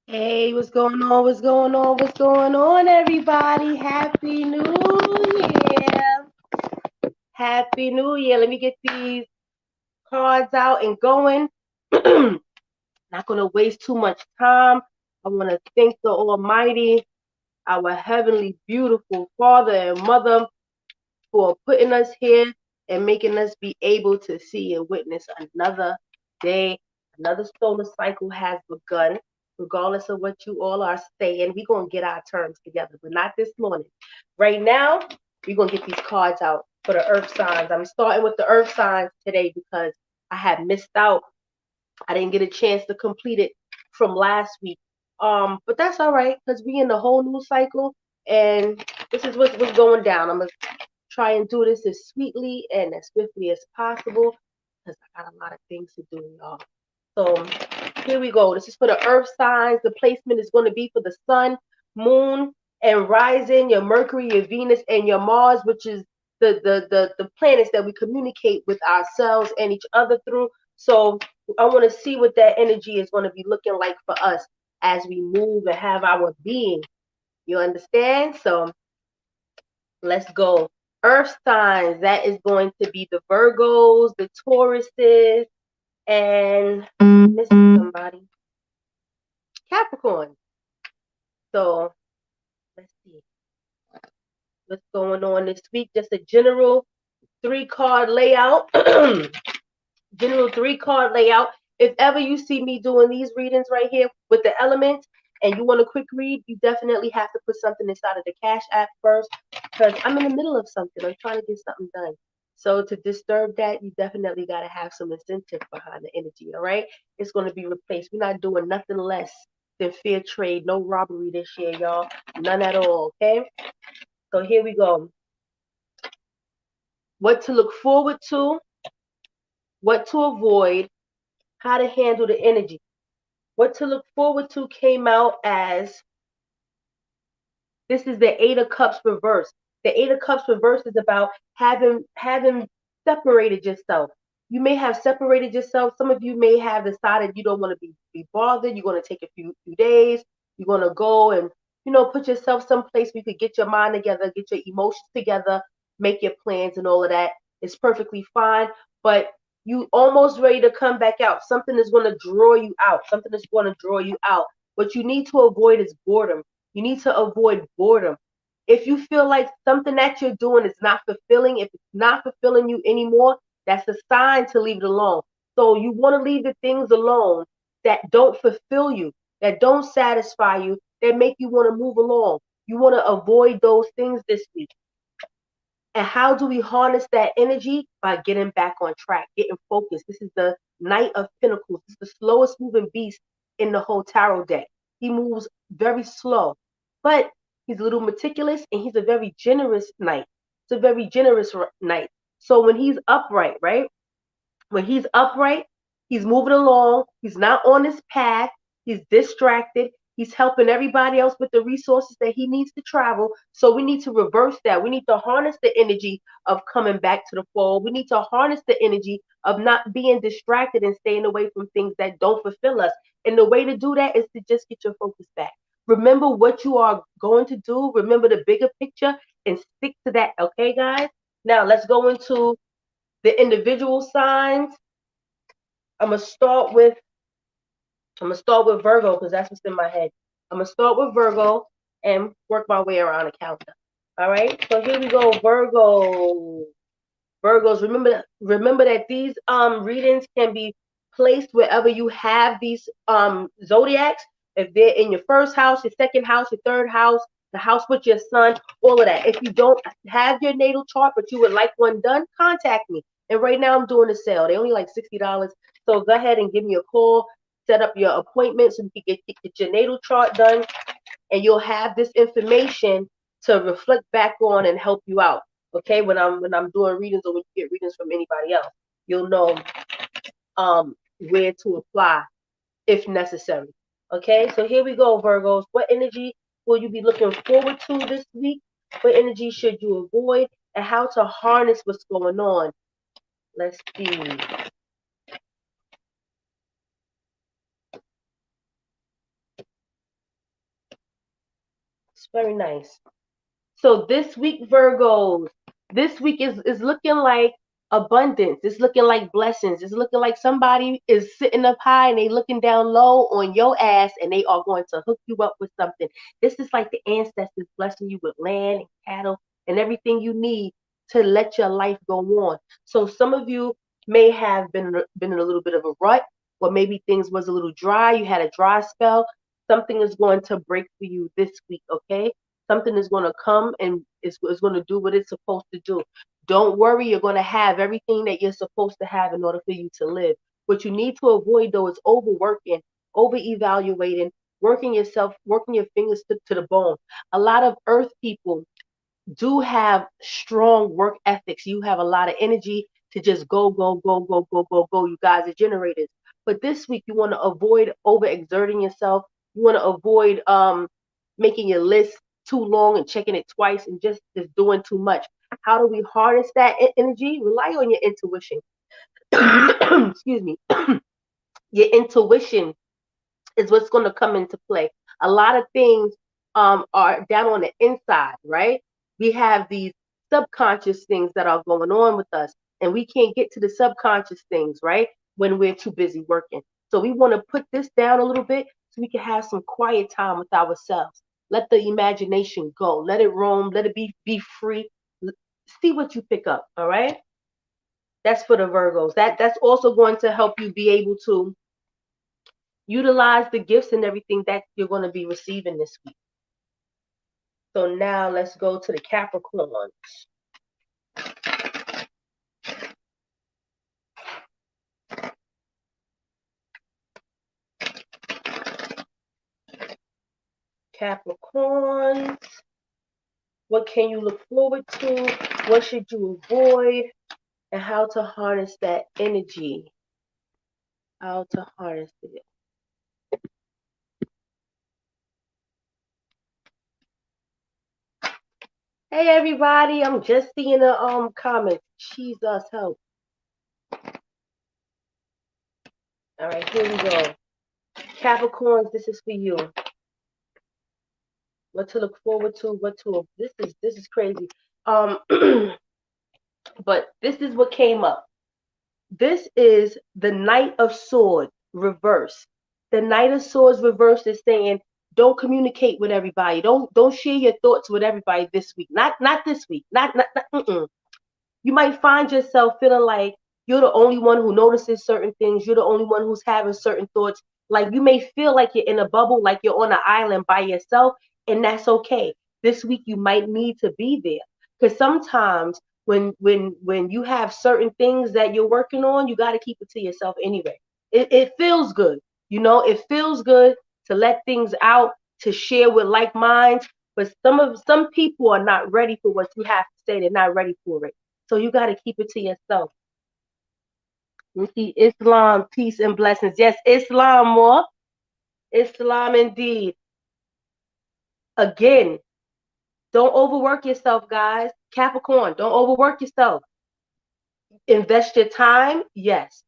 Hey, what's going on? What's going on? What's going on, everybody? Happy New Year! Happy New Year. Let me get these cards out and going. Not going to waste too much time. I want to thank the Almighty, our heavenly, beautiful Father and Mother, for putting us here and making us be able to see and witness another day. Another solar cycle has begun. Regardless of what you all are saying, we're going to get our terms together, but not this morning. Right now, we're going to get these cards out for the earth signs. I'm starting with the earth signs today because I had missed out. I didn't get a chance to complete it from last week. But that's all right because we in the whole new cycle, and this is what's going down. I'm gonna try and do this as sweetly and as swiftly as possible because I got a lot of things to do, y'all. So here we go. This is for the earth signs. The placement is going to be for the sun, moon, and rising, your Mercury, your Venus, and your Mars, which is the planets that we communicate with ourselves and each other through. So I want to see what that energy is going to be looking like for us as we move and have our being. You understand? So let's go. Earth signs, that is going to be the Virgos, the Tauruses, and missing somebody. Capricorn. So let's see what's going on this week. Just a general 3-card layout. General 3-card layout. If ever you see me doing these readings right here with the elements and you want a quick read, you definitely have to put something inside of the Cash App first because I'm in the middle of something. I'm trying to get something done. So to disturb that, you definitely got to have some incentive behind the energy, all right? It's going to be replaced. We're not doing nothing less than fair trade. No robbery this year, y'all. None at all, okay? So here we go. What to look forward to, what to avoid, how to handle the energy. What to look forward to came out as this is the Eight of Cups reverse. The Eight of Cups reverse is about having separated yourself. You may have separated yourself. Some of you may have decided you don't want to be bothered. You're going to take a few days. You're going to go and put yourself someplace where you could get your mind together, get your emotions together, make your plans and all of that. It's perfectly fine. But you almost ready to come back out. Something is going to draw you out. Something is going to draw you out. What you need to avoid is boredom. You need to avoid boredom. If you feel like something that you're doing is not fulfilling, if it's not fulfilling you anymore, that's a sign to leave it alone. So you want to leave the things alone that don't fulfill you, that don't satisfy you, that make you want to move along. You want to avoid those things this week. And how do we harness that energy? By getting back on track, getting focused. This is the Knight of Pentacles. This is the slowest moving beast in the whole tarot deck. He moves very slow, but he's a little meticulous and he's a very generous knight. It's a very generous knight. So when he's upright, right? When he's upright, he's moving along. He's not on his path. He's distracted. He's helping everybody else with the resources that he needs to travel. So we need to reverse that. We need to harness the energy of coming back to the fold. We need to harness the energy of not being distracted and staying away from things that don't fulfill us. And the way to do that is to just get your focus back. Remember what you are going to do. Remember the bigger picture and stick to that. Okay, guys? Now let's go into the individual signs. I'm gonna start with Virgo because that's what's in my head. I'm gonna start with Virgo and work my way around the calendar. All right. So here we go, Virgo. Virgos, remember that these readings can be placed wherever you have these zodiacs. If they're in your first house, your second house, your third house, the house with your son, all of that. If you don't have your natal chart, but you would like one done, contact me. And right now I'm doing a sale. They only like $60. So go ahead and give me a call, set up your appointment so you can get your natal chart done, and you'll have this information to reflect back on and help you out. Okay, when I'm doing readings or when you get readings from anybody else, you'll know where to apply if necessary. Okay, so here we go, Virgos. What energy will you be looking forward to this week? What energy should you avoid? And how to harness what's going on? Let's see. It's very nice. So this week, Virgos, this week is looking like abundance. It's looking like blessings. It's looking like somebody is sitting up high and they looking down low on your ass and they are going to hook you up with something. This is like the ancestors blessing you with land and cattle and everything you need to let your life go on. So some of you may have been in a little bit of a rut, or maybe things was a little dry. You had a dry spell. Something is going to break for you this week, okay? Something is going to come and is going to do what it's supposed to do. Don't worry, you're going to have everything that you're supposed to have in order for you to live. What you need to avoid, though, is overworking, over evaluating, working yourself, working your fingers to the bone. A lot of earth people do have strong work ethics. You have a lot of energy to just go, go, go, go, go, go, go. You guys are generators. But this week, you want to avoid overexerting yourself. You want to avoid making your list too long and checking it twice and just doing too much. How do we harness that energy? Rely on your intuition. Excuse me. Your intuition is what's going to come into play. A lot of things are down on the inside, right? We have these subconscious things that are going on with us, and we can't get to the subconscious things, right? When we're too busy working. So we want to put this down a little bit so we can have some quiet time with ourselves. Let the imagination go. Let it roam. Let it be free. See what you pick up, all right? That's for the Virgos. That's also going to help you be able to utilize the gifts and everything that you're going to be receiving this week. So now let's go to the Capricorns. Capricorns, what can you look forward to? What should you avoid? And how to harness that energy. How to harness it. Hey everybody, I'm just seeing the comments. Jesus help. All right, here we go. Capricorns, this is for you. What to look forward to, this is crazy. But this is what came up. This is the Knight of Swords reverse. The Knight of Swords reverse is saying don't communicate with everybody. Don't share your thoughts with everybody this week. Not this week. Not. You might find yourself feeling like you're the only one who notices certain things. You're the only one who's having certain thoughts. Like you may feel like you're in a bubble, like you're on an island by yourself, and that's okay. This week you might need to be there because sometimes when you have certain things that you're working on, you got to keep it to yourself anyway. It feels good, it feels good to let things out, to share with like minds. But some people are not ready for what you have to say. They're not ready for it. So you got to keep it to yourself. You see, Islam, peace and blessings. Yes, Islam more. Islam indeed. Again, don't overwork yourself, guys. Capricorn, don't overwork yourself. Invest your time, yes.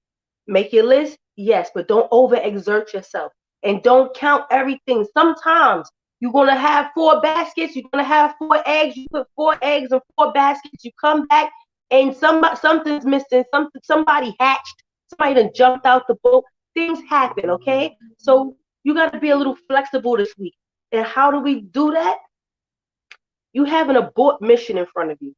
Make your list, yes, but don't overexert yourself. And don't count everything. Sometimes you're going to have 4 baskets. You're going to have 4 eggs. You put 4 eggs in 4 baskets. You come back and something's missing. Somebody hatched. Somebody done jumped out the boat. Things happen, okay? So you got to be a little flexible this week. And how do we do that? You have an abort mission in front of you.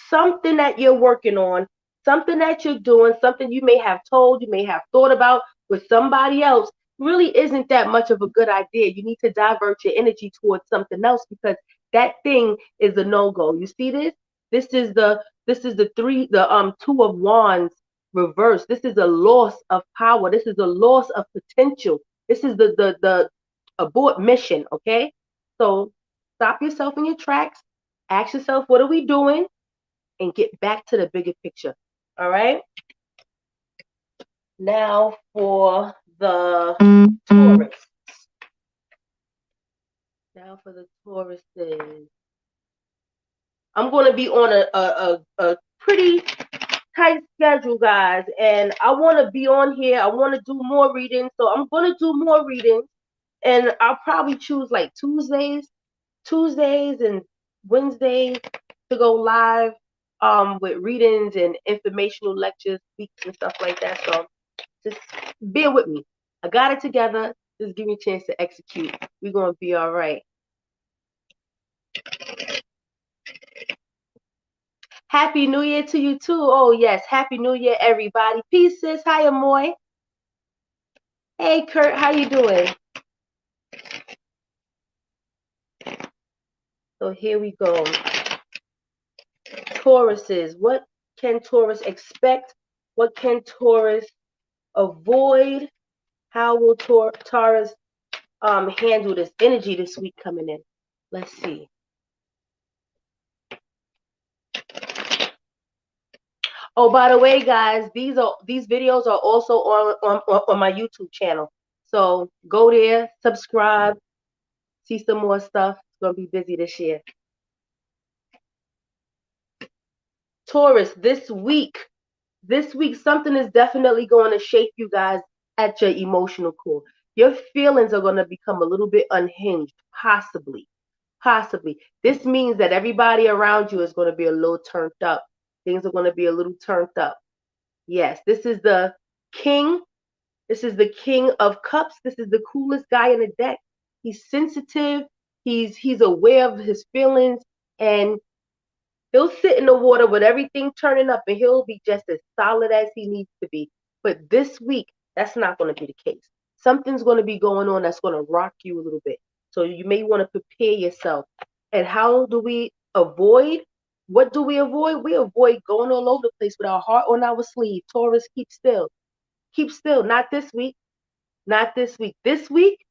Something that you're working on, something that you're doing, something you may have told, you may have thought about with somebody else really isn't that much of a good idea. You need to divert your energy towards something else because that thing is a no-go. You see this? This is the 2 of wands reverse. This is a loss of power. This is a loss of potential. This is the abort mission, okay? So stop yourself in your tracks. Ask yourself, what are we doing? And get back to the bigger picture. All right. Now for the Taurus. Now for the Tauruses. I'm going to be on a pretty tight schedule, guys. And I want to be on here. I want to do more readings. So I'm going to do more readings. And I'll probably choose like Tuesdays Tuesdays and Wednesdays to go live with readings and informational lectures, speaks and stuff like that. So just bear with me. I got it together. Just give me a chance to execute. We're gonna be all right. Happy New Year to you too. Oh yes, Happy New Year, everybody. Peace, sis. Hi, Amoy. Hey, Kurt. How you doing? So here we go. Tauruses. What can Taurus expect? What can Taurus avoid? How will Taurus handle this energy this week coming in? Let's see. Oh, by the way, guys, these videos are also on my YouTube channel. So go there, subscribe, see some more stuff. It's gonna be busy this year. Taurus, this week something is definitely going to shake you guys at your emotional core. Your feelings are going to become a little bit unhinged, possibly. This means that everybody around you is going to be a little turned up. Things are going to be a little turned up. Yes, this is the king. This is the king of cups. This is the coolest guy in the deck. He's sensitive. He's aware of his feelings, and he'll sit in the water with everything turning up and he'll be just as solid as he needs to be. But this week, that's not going to be the case. Something's going to be going on that's going to rock you a little bit. So you may want to prepare yourself. And how do we avoid? What do we avoid? We avoid going all over the place with our heart on our sleeve. Taurus, keep still. Keep still. Not this week. Not this week. This week,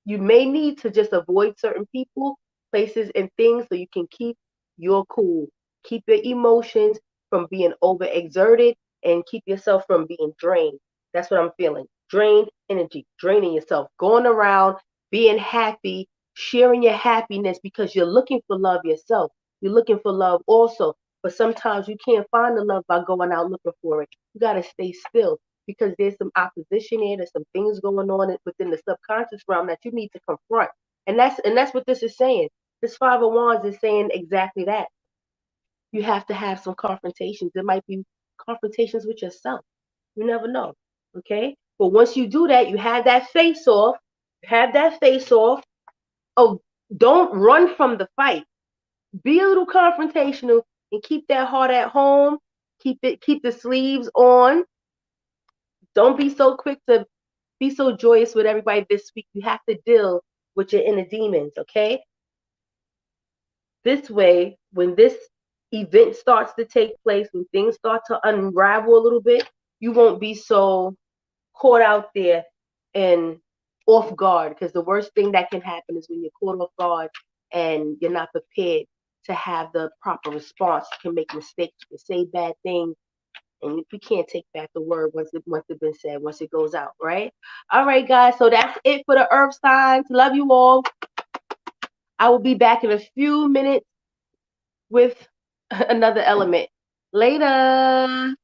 you may need to just avoid certain people, places, and things so you can keep your cool. Keep your emotions from being overexerted and keep yourself from being drained. That's what I'm feeling. Drained energy, draining yourself, going around, being happy, sharing your happiness because you're looking for love yourself. You're looking for love also. But sometimes you can't find the love by going out looking for it. You got to stay still because there's some opposition here. There's some things going on within the subconscious realm that you need to confront. And that's what this is saying. This Five of Wands is saying exactly that. You have to have some confrontations. There might be confrontations with yourself. You never know. Okay? But once you do that, you have that face off. Have that face off. Oh, don't run from the fight. Be a little confrontational and keep that heart at home. Keep the sleeves on. Don't be so quick to be so joyous with everybody this week. You have to deal with your inner demons, okay? This way, when this event starts to take place, when things start to unravel a little bit, you won't be so caught out there and off guard. Because the worst thing that can happen is when you're caught off guard and you're not prepared to have the proper response. You can make mistakes, you can say bad things, and we can't take back the word once it's been said, once it goes out, right? All right, guys. So that's it for the earth signs. Love you all. I will be back in a few minutes with another element. Later.